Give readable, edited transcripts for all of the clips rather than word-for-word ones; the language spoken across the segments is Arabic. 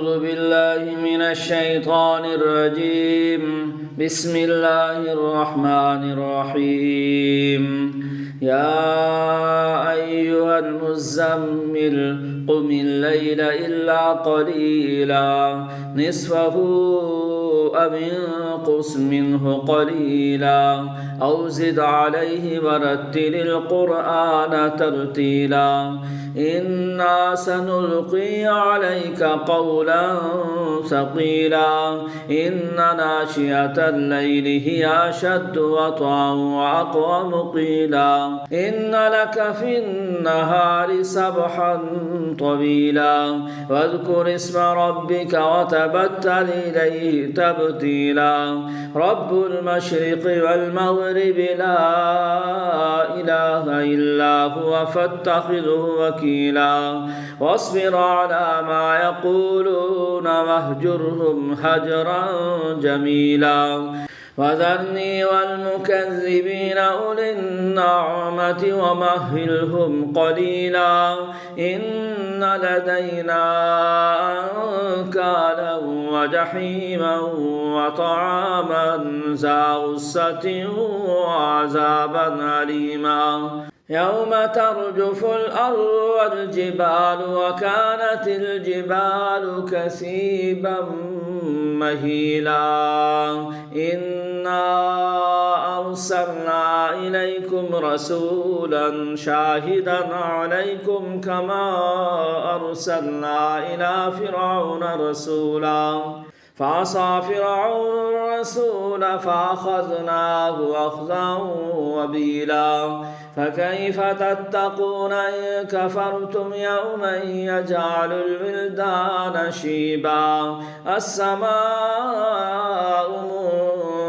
أعوذ بالله من الشيطان الرجيم. بسم الله الرحمن الرحيم. يا أيها المزمل قم الليل إلا قليلا نصفه أو انقص منه قليلا أو زد عليه ورتل القرآن ترتيلا إنا سنلقي عليك قولا ثقيلا إن ناشئة الليل هي أشد وطئا وأقوم قيلا إن لك في النهار سبحا طويلا واذكر اسم ربك وتبتل إليه تبتيلا رب المشرق والمغرب لا إله إلا هو فاتخذه وكيلا واصبر على ما يقولون واهجرهم هجرا جميلا وذرني والمكذبين أولي النعمة ومهلهم قليلا إن لدينا أنكالا وجحيما وطعاما ذا غصة وعذابا أليما يوم ترجف الأرض والجبال وكانت الجبال كثيبا مهيلا إنا أرسلنا إليكم رسولا شاهدا عليكم كما أرسلنا إلى فرعون رسولا فعصى فرعون الرسول فأخذناه أخذا وبيلا فكيف تتقون إن كفرتم يوما يجعل الولدان شيبا السماء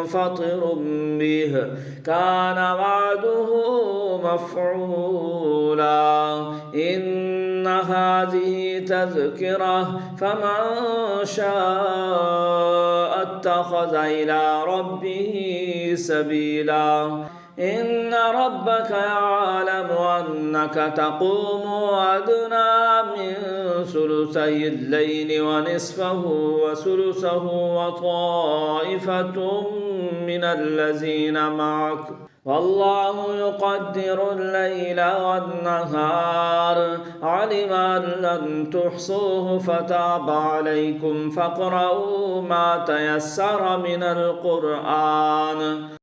منفطر به كان وعده مفعولا إن هذه تذكرة فمن شاء اتخذ إلى ربه سبيلا إن ربك يعلم أنك تقوم أدنى من ثلثي الليل ونصفه وثلثه وطائفة من الذين معك والله يقدر الليل والنهار علم أن لن تحصوه فتاب عليكم فاقرؤوا ما تيسر من القرآن